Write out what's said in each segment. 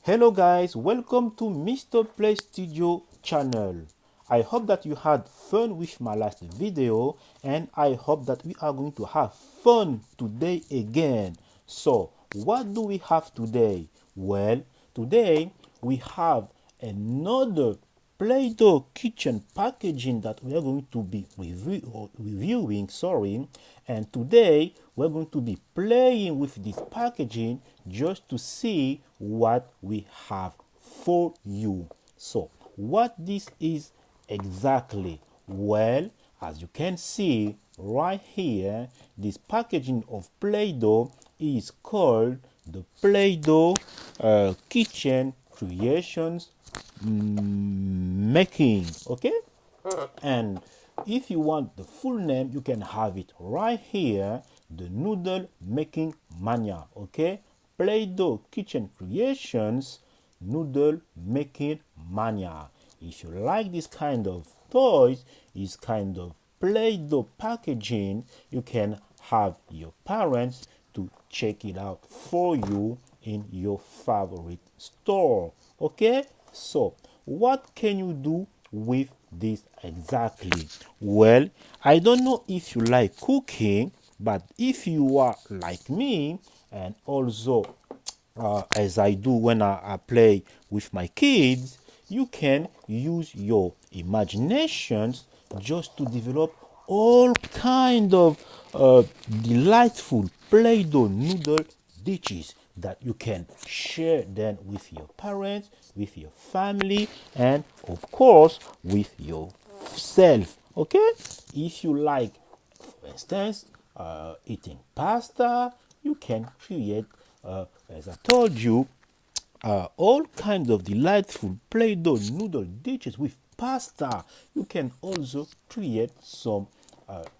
Hello guys, welcome to Mr. Play Studio channel. I hope that you had fun with my last video and I hope that we are going to have fun today again. So what do we have today? Well, today we have another Play-Doh kitchen packaging that we are going to be reviewing, and today we're going to be playing with this packaging just to see what we have for you. So what this is exactly? Well, as you can see right here, this packaging of Play-Doh is called the Play-Doh Kitchen Creations Making. Okay, and if you want the full name, you can have it right here, the Noodle Making Mania. Okay, Play-Doh Kitchen Creations Noodle Making Mania. If you like this kind of toys, this kind of Play-Doh packaging, you can have your parents to check it out for you in your favorite store. Okay, so what can you do with this exactly? Well, I don't know if you like cooking, but if you are like me, and also as I do when I play with my kids, you can use your imaginations just to develop all kind of delightful Play-Doh noodle dishes that you can share then with your parents, with your family, and of course with yourself. Okay, if you like, for instance, eating pasta, you can create, as I told you, all kinds of delightful Play-Doh noodle dishes with pasta. You can also create some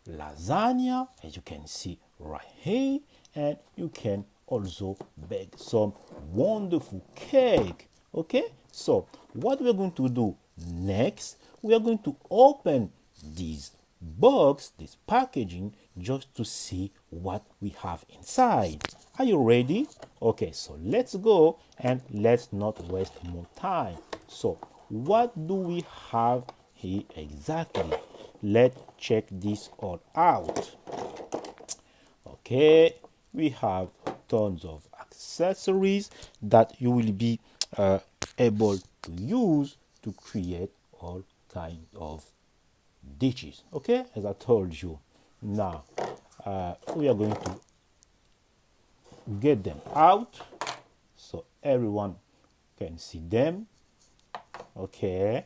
lasagna, as you can see right here, and you can also bake some wonderful cake. Okay, so what we're going to do next, we are going to open this box, this packaging, just to see what we have inside. Are you ready? Okay, so let's go and let's not waste more time. So what do we have here exactly? Let's check this all out. Okay, we have tons of accessories that you will be able to use to create all kinds of dishes. Okay, as I told you. Now we are going to get them out so everyone can see them. Okay,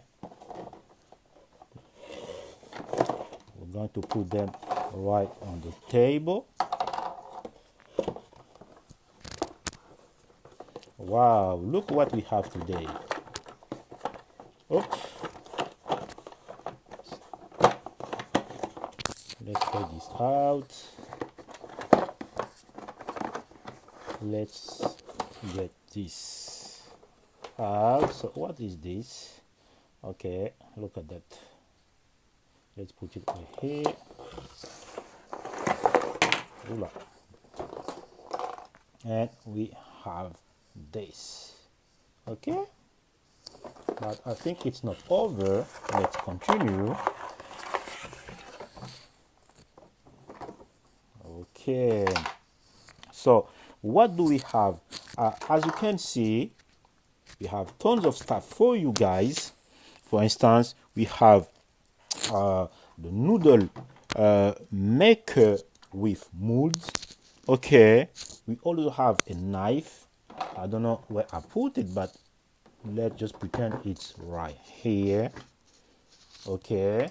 we're going to put them right on the table. Wow, look what we have today. Oops. Let's take this out. Let's get this out. So what is this? Okay, look at that. Let's put it right here. Oola. And we have this. Okay, but I think it's not over. Let's continue. Okay, so what do we have? As you can see, we have tons of stuff for you guys. For instance, we have the noodle maker with molds. Okay, we also have a knife. I don't know where I put it, but let's just pretend it's right here. Okay,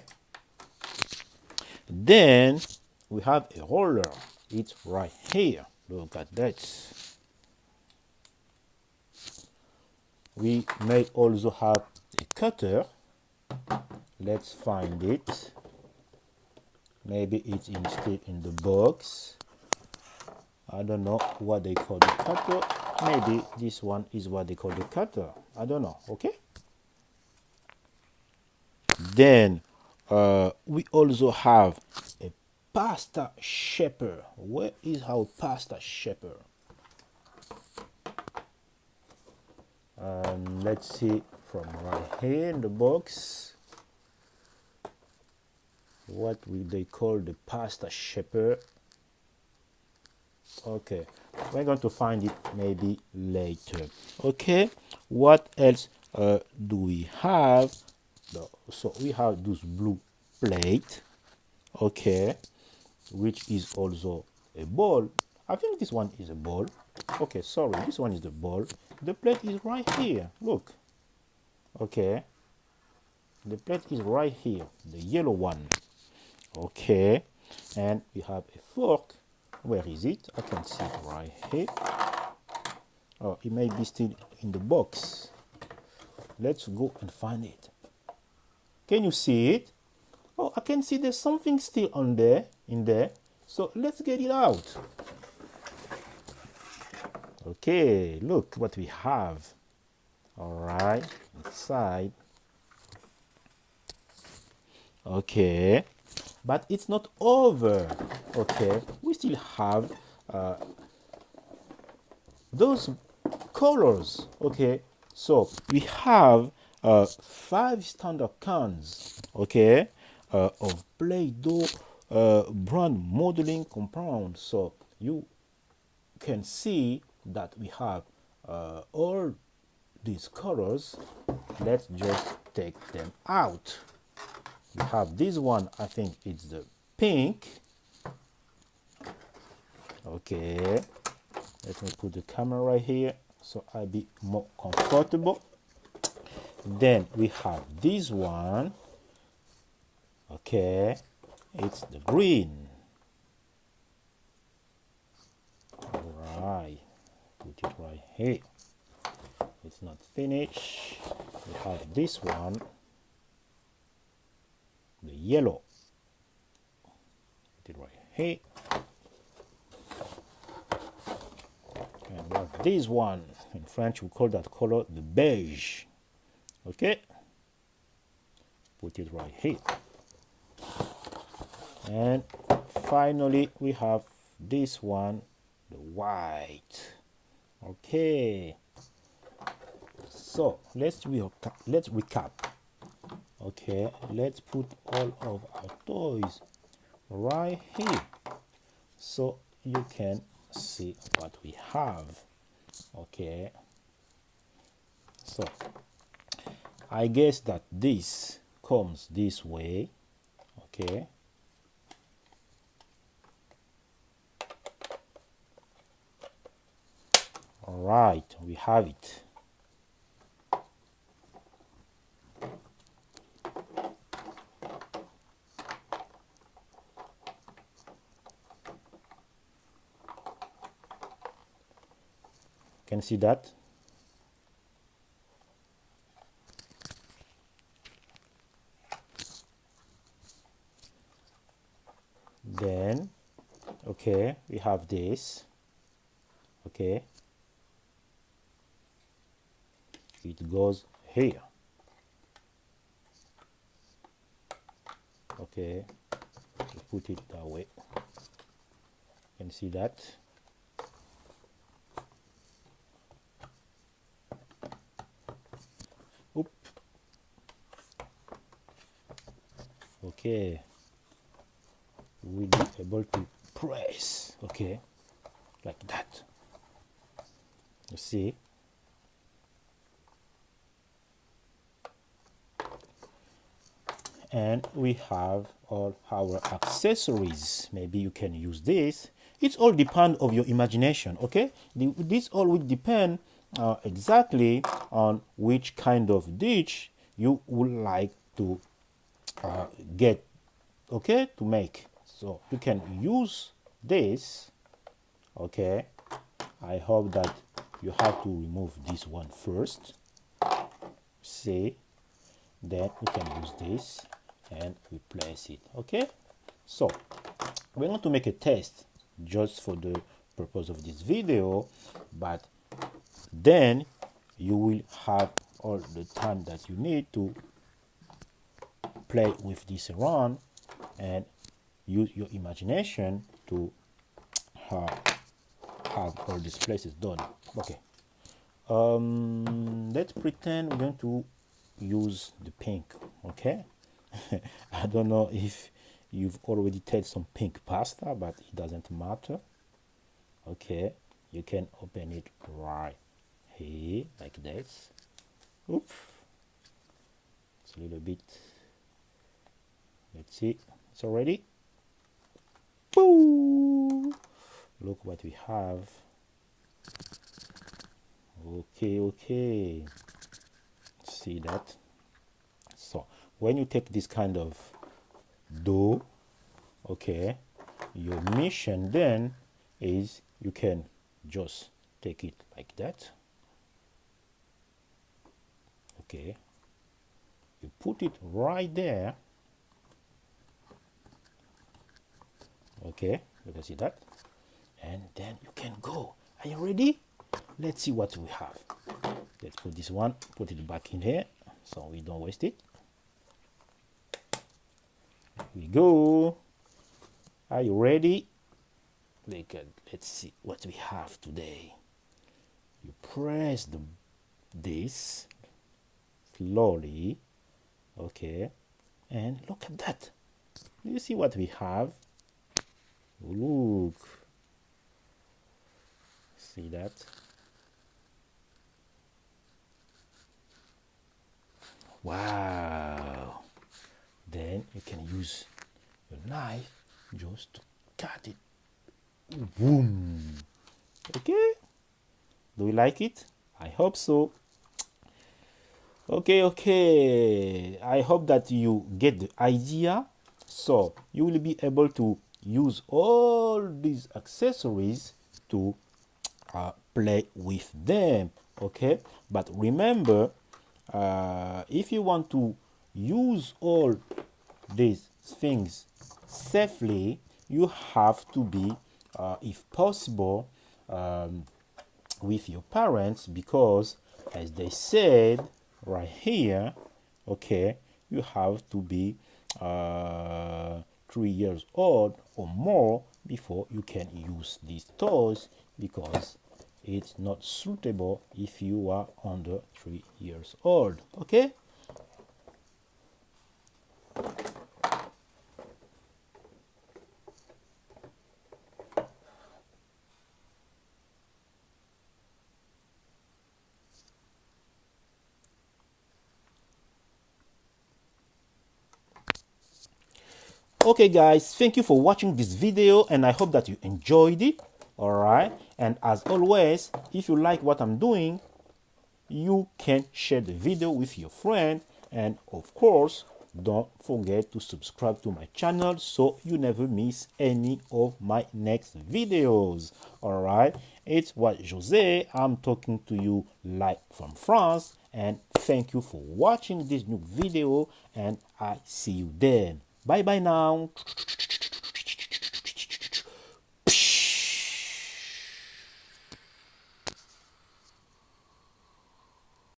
then we have a roller. It's right here. Look at that. We may also have a cutter. Let's find it. Maybe it's still in the box. I don't know what they call the cutter. Maybe this one is what they call the cutter. I don't know. Okay. Then we also have a pasta shaper. Where is our pasta shaper? Let's see from right here in the box what will they call the pasta shaper. Okay, we're going to find it maybe later. Okay, what else do we have? So we have this blue plate, okay, which is also a bowl. I think this one is a bowl. Okay, sorry, this one is the bowl. The plate is right here, look. Okay, the plate is right here, the yellow one. Okay, and we have a fork. Where is it? I can see it right here. Oh, it may be still in the box. Let's go and find it. Can you see it? Oh, I can see there's something still on there, in there. So let's get it out. Okay, look what we have. All right, inside. Okay, but it's not over. Okay, we still have those colors. Okay, so we have 5 standard cans, okay, of Play-Doh brand modeling compound. So you can see that we have all these colors. Let's just take them out. We have this one, I think it's the pink. Okay, let me put the camera right here so I'll be more comfortable. Then we have this one. Okay, it's the green. All right, put it right here. It's not finished. We have this one, the yellow. Put it right here. And we have this one. In French, we call that color the beige. Okay, put it right here. And finally, we have this one, the white. Okay, so let's recap. Okay, let's put all of our toys right here so you can see what we have. Okay, so I guess that this comes this way. Okay, all right, we have it. Can you see that? Then, okay, we have this. Okay, it goes here. Okay, we put it that way. Can you see that? Oop. Okay, we'll be able to press. Okay, like that. You see? And we have all our accessories. Maybe you can use this. It's all depend of your imagination. Okay, this all will depend exactly on which kind of dish you would like to get, okay, to make. So you can use this. Okay, I hope that you have to remove this one first. See, then we can use this and replace it. Okay, so we're going to make a test just for the purpose of this video, but then you will have all the time that you need to play with this around and use your imagination to have all these places done. Okay, Let's pretend we're going to use the pink, okay? I don't know if you've already tasted some pink pasta, but it doesn't matter. Okay, you can open it right here like this. Oops, it's a little bit. Let's see, it's already. Boo! Look what we have. Okay, see that? So when you take this kind of dough, okay, your mission then is you can just take it like that. Okay, you put it right there. Okay, you can see that, and then you can go. Are you ready? Let's see what we have. Let's put this one, put it back in here so we don't waste it. Here we go. Are you ready? Let's see what we have today. You press this slowly, okay, and look at that. Do you see what we have? Look, see that? Wow. Then you can use your knife just to cut it. Boom. Okay, do you like it? I hope so. Okay, I hope that you get the idea. So you will be able to use all these accessories to play with them. Okay, but remember, if you want to use all these things safely, you have to be, if possible, with your parents, because as they said right here, okay, you have to be 3 years old or more before you can use these toys, because it's not suitable if you are under 3 years old. Okay. Okay guys, thank you for watching this video and I hope that you enjoyed it. All right, and as always, if you like what I'm doing, you can share the video with your friend, and of course don't forget to subscribe to my channel so you never miss any of my next videos. All right, it's what Jose, I'm talking to you live from France, and thank you for watching this new video, and I see you then. Bye bye now.